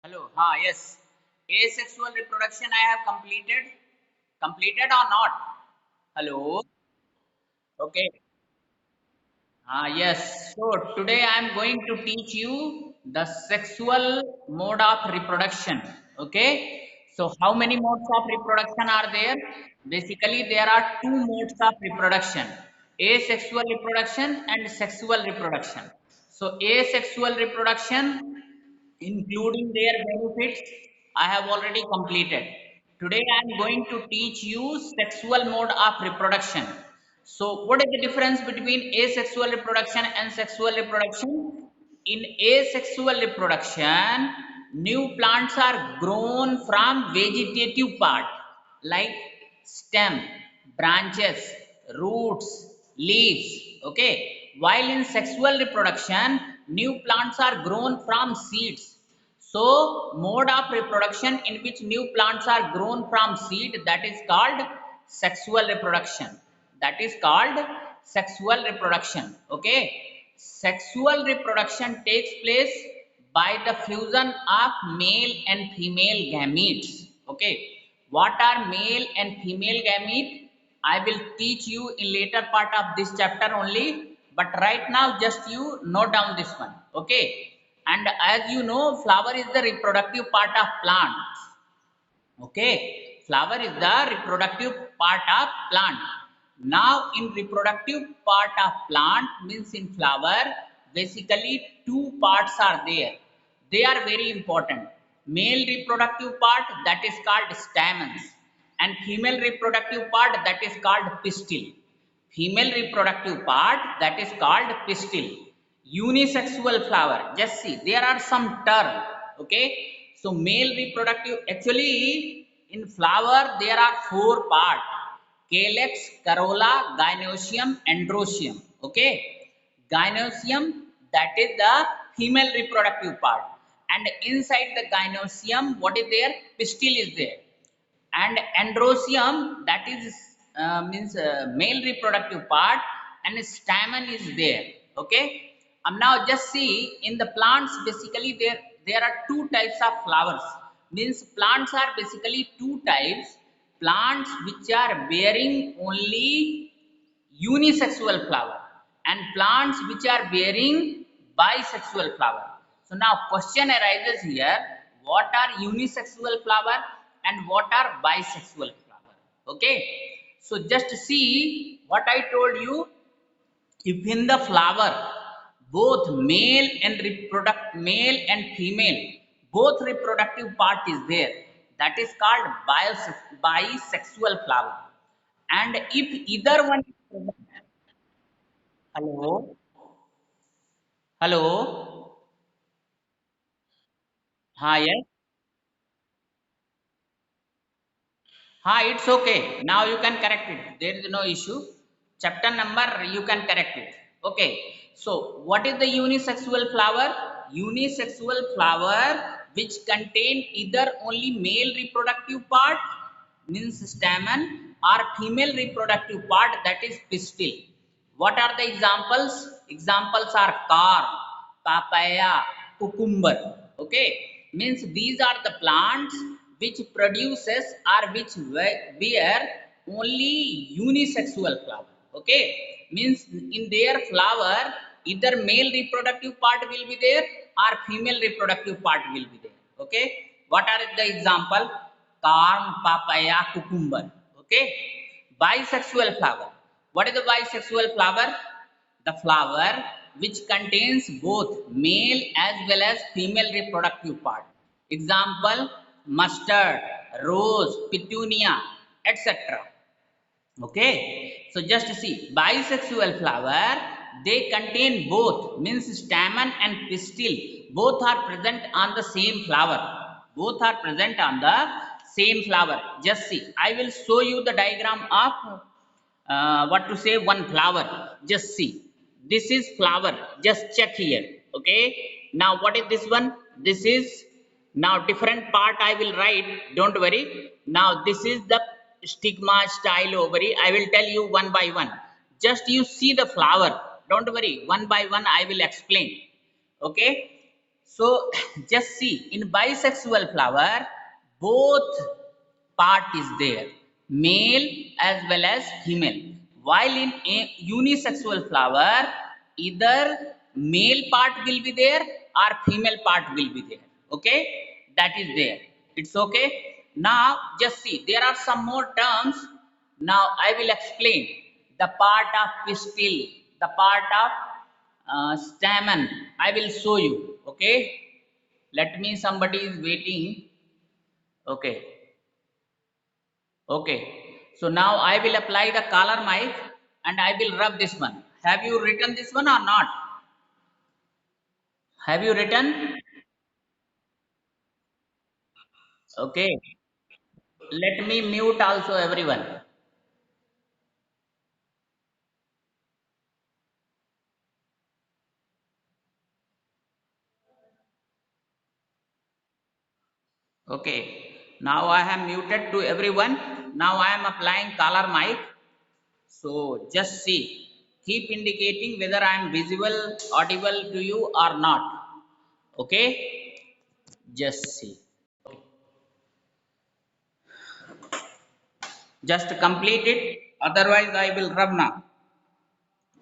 Hello. Yes. Asexual reproduction I have completed. Completed or not? Hello. Okay. Yes. So today I am going to teach you the sexual mode of reproduction. Okay. So how many modes of reproduction are there? Basically, there are two modes of reproduction: asexual reproduction and sexual reproduction. So asexual reproduction, including their benefits, I have already completed. Today I am going to teach you sexual mode of reproduction. So what is the difference between asexual reproduction and sexual reproduction? In asexual reproduction, new plants are grown from vegetative part like stem, branches, roots, leaves. Okay. While in sexual reproduction, new plants are grown from seeds. So, mode of reproduction in which new plants are grown from seed, that is called sexual reproduction. That is called sexual reproduction. Okay. Sexual reproduction takes place by the fusion of male and female gametes. Okay. What are male and female gamete? I will teach you in later part of this chapter only. But right now, just you note down this one. Okay. And as you know, flower is the reproductive part of plants. Okay. Flower is the reproductive part of plant. Now, in reproductive part of plant means in flower, basically two parts are there. They are very important. Male reproductive part, that is called stamens, and female reproductive part, that is called pistil. Female reproductive part, that is called pistil. Unisexual flower, just see there are some term. Okay. So male reproductive, actually in flower there are four part: calyx, corolla, gynoecium, androecium. Okay. Gynoecium, that is the female reproductive part, and inside the gynoecium what is there? Pistil is there. And androecium, that is means male reproductive part, and stamen is there. Okay. Now just see, in the plants basically there are two types of flowers. Means plants are basically two types: plants which are bearing only unisexual flower, and plants which are bearing bisexual flower. So now question arises here: what are unisexual flower and what are bisexual flower? Okay. So just see what I told you. If in the flower both male and female, both reproductive part is there, that is called bisexual flower. And if either one is present, hello, hello, yes, it's okay. Now you can correct it. There is no issue. Chapter number you can correct it. Okay. So what is the unisexual flower? Unisexual flower which contain either only male reproductive part, means stamen, or female reproductive part, that is pistil. What are the examples? Examples are corn, papaya, cucumber. Okay. Means these are the plants which produces or which bear only unisexual flower. Okay. Means in their flower either male reproductive part will be there or female reproductive part will be there. Okay. What are the example? Corn, papaya, cucumber. Okay. Bisexual flower. What is the bisexual flower? The flower which contains both male as well as female reproductive part. Example: mustard, rose, petunia, etc. Okay. So just see, bisexual flower, they contain both, means stamen and pistil, both are present on the same flower. Both are present on the same flower. Just see, I will show you the diagram of what to say, one flower. Just see, this is flower, just check here. Okay. Now what is this one? This is, now different part I will write, don't worry. Now this is the stigma, style, ovary. I will tell you one by one. Just you see the flower, don't worry, one by one I will explain. Okay. So just see, in bisexual flower both part is there, male as well as female, while in a unisexual flower either male part will be there or female part will be there. Okay, that is there. It's okay. Now just see, there are some more terms. Now I will explain the part of pistil, the part of stamen. I will show you. Okay, let me, somebody is waiting. Okay, okay. So now I will apply the collar mic and I will rub this one. Have you written this one or not? Have you written? Okay, let me mute also everyone. Okay, now I am muted to everyone. Now I am applying collar mic. So just see, keep indicating whether I am visible, audible to you or not. Okay, just see. Just complete it, otherwise I will rub now,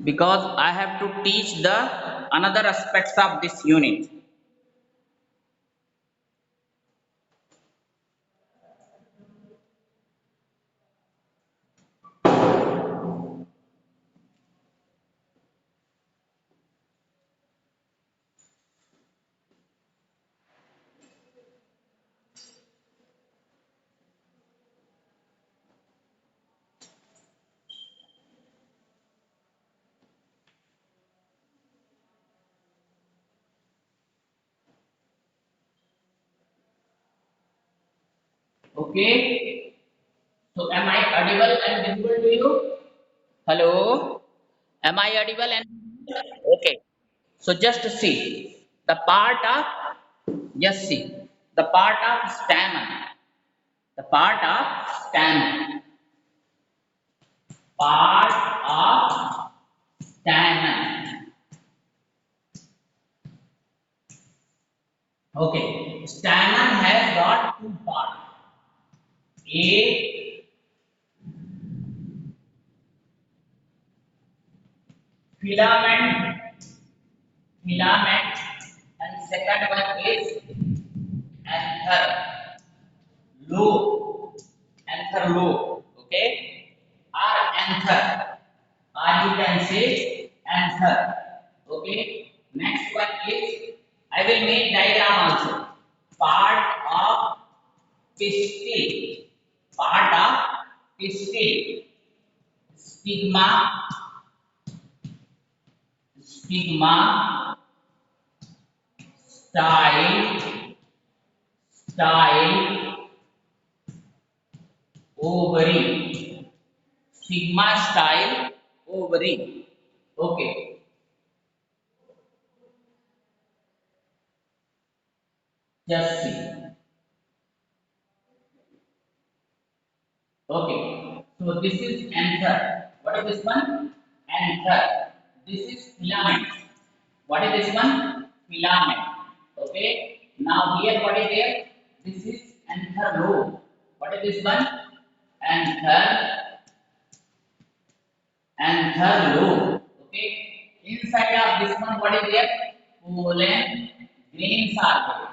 because I have to teach the another aspects of this unit. Okay, so am I audible and visible to you? Hello, am I audible and visible? Okay, so just see the part of, just see the part of stamen, the part of stamen, part of stamen. Okay, stamen has got two parts. A filament, filament, and second one is anther, lobe, anther lobe. Okay, or anther, or you can say anther. Okay, next one is, I will make diagram also. Part of pistil, part of pistil, stigma, stigma, style, style, ovary, stigma, style, ovary. Okay, just see. Okay, so this is anther. What is this one? Anther. This is filament. What is this one? Filament. Okay. Now here what is there? This is anther lobe. What is this one? Anther, anther lobe. Okay. Inside of this one, what is there? Pollen grains are there.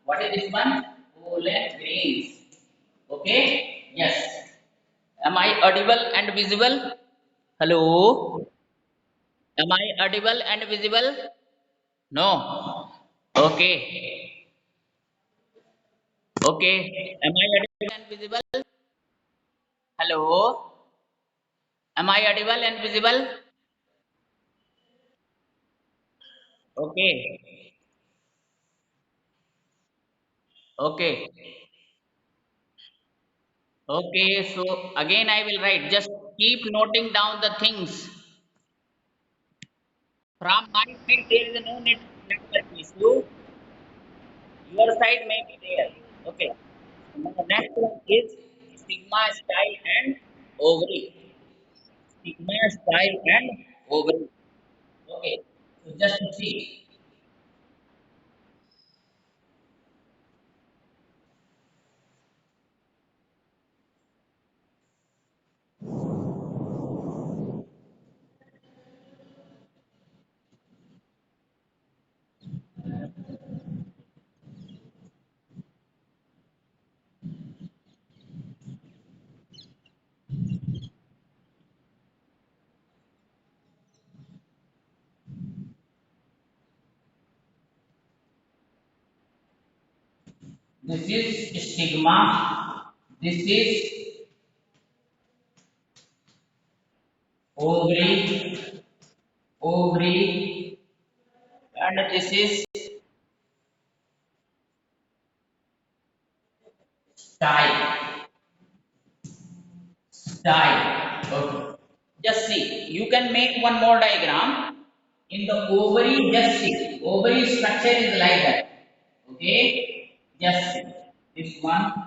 What is this one? Pollen grains. Okay. Yes. Am I audible and visible? Hello? Am I audible and visible? No. Okay. Okay. Am I audible and visible? Hello? Am I audible and visible? Okay. Okay. Okay. So again I will write. Just keep noting down the things. From my side there is no network issue. Your side may be there. Okay. Now next one is sigma style and ovary. Sigma style and ovary. Okay. So just to see. This is stigma. This is ovary, ovary, and this is style, style. Okay. Just see. You can make one more diagram. In the ovary, just see. Ovary structure is like that. Okay. Just see. This one.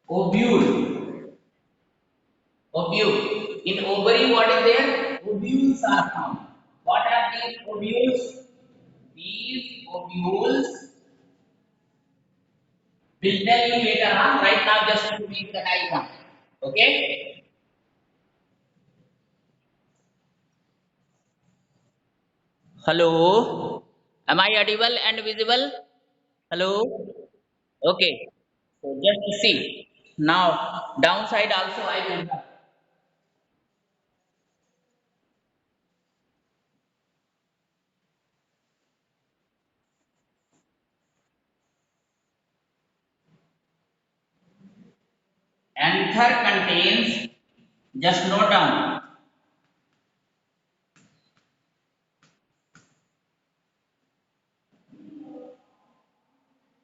Ovule. Ovule. In ovary, what is there? Ovules are found. What are these ovules? These ovules will tell you later on. Right now, just to make the diagram. Okay. Hello. Am I audible and visible? Hello. Okay. So just see. Now, downside also I will have. Anther contains, just note down.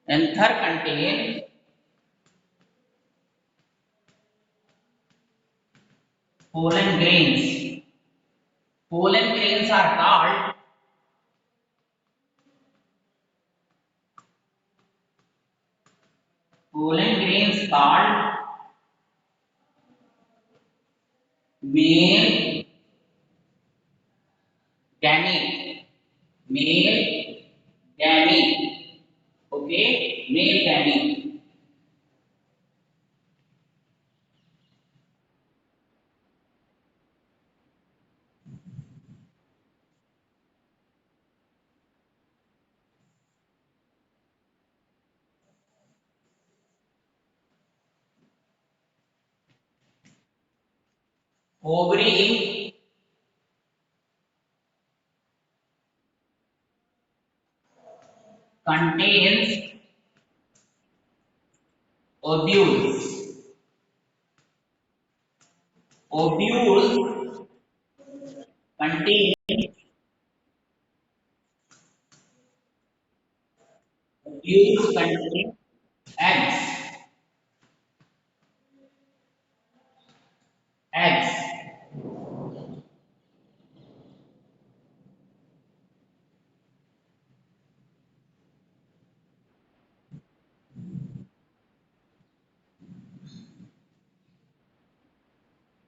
Anther contains pollen grains. Pollen grains are called pollen grains called male gamete. Male gamete. Okay, male gamete. Ovary contains ovules. Ovules contain ovules contain eggs. Eggs.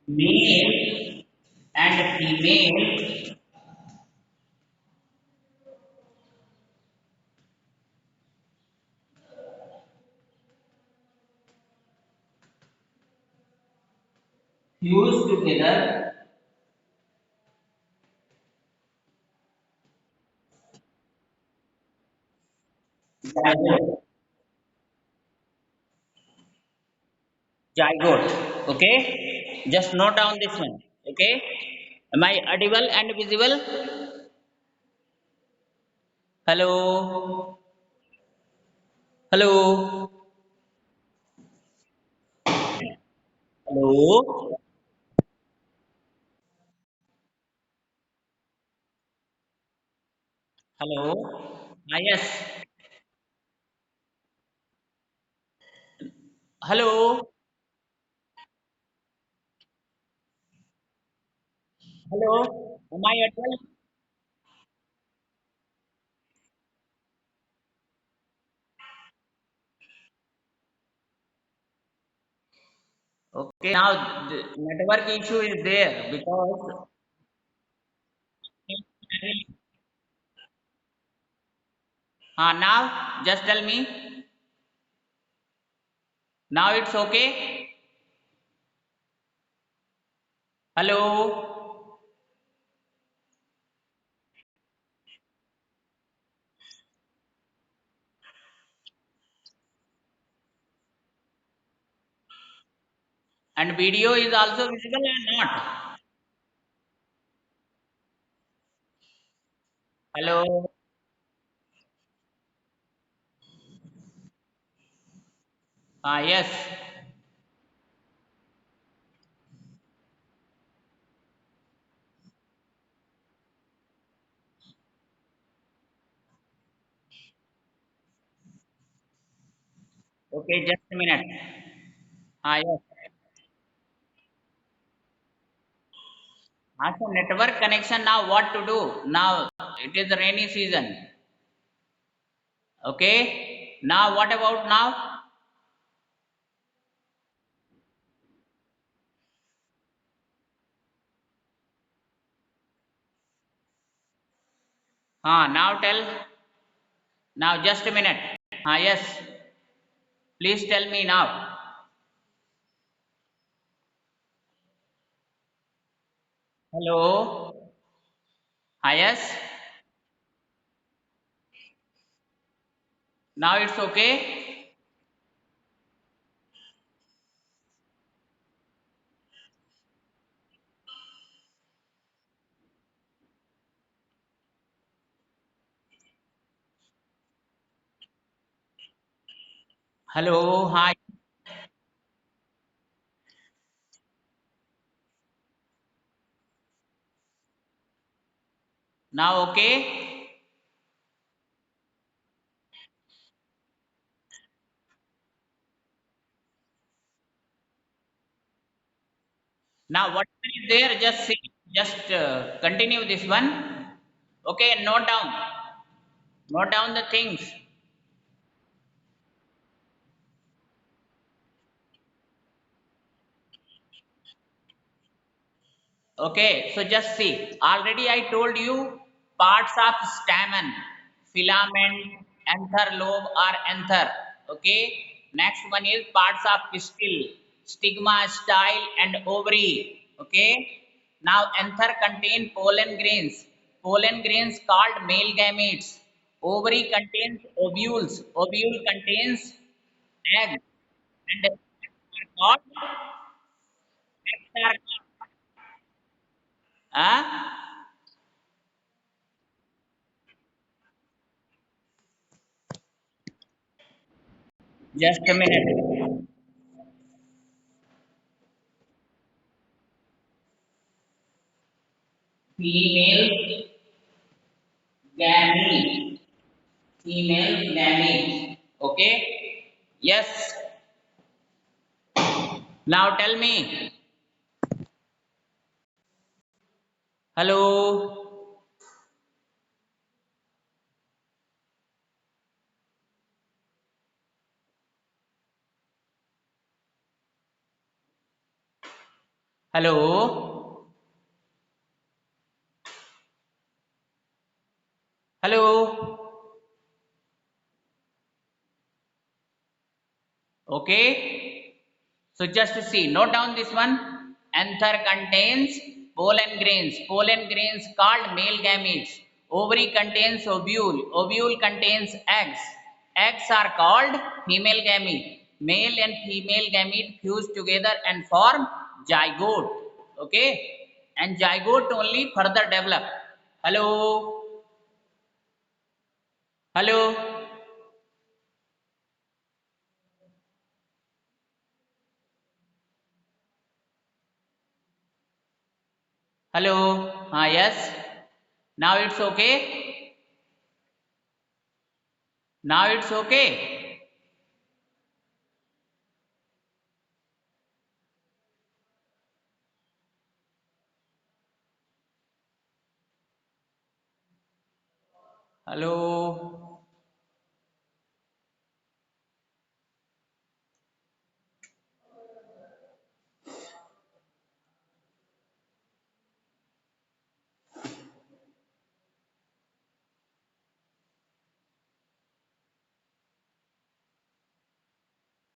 Male and female fuse together zygote. Zygote. Okay. Just note down this one. Okay. Am I audible and visible? Hello. Hello. Hello. Hello. Ah, yes. Hello. Hello. Am I audible? Okay. Now the network issue is there because. Now just tell me. Now it's okay. Hello. And video is also visible or not? Hello. Yes. Okay, just a minute. Yes. So network connection, now what to do? Now it is the rainy season. Okay. Now what about now? Now tell. Now just a minute. Yes. Please tell me now. Hello. Yes. Now it's okay. Hello. Hi. Now okay. Now what is there? Just see. Just continue this one. Okay. Note down. Note down the things. Okay, so just see. Already I told you parts of stamen, filament, anther lobe or anther. Okay. Next one is parts of pistil, stigma, style, and ovary. Okay. Now anther contain pollen grains. Pollen grains called male gametes. Ovary contains ovules. Ovule contains eggs. And eggs are called eggs are just a minute. Female gamete. Female gamete. Okay. Yes. Now tell me. Hello. Hello. Hello. Okay. So just see. Note down this one. Anther contains pollen grains. Pollen grains called male gametes. Ovary contains ovule. Ovule contains eggs. Eggs are called female gamete. Male and female gamete fuse together and form zygote. Okay. And zygote only further develop. Hello. Hello. Hello. Yes. Now it's okay. Now it's okay. Hello.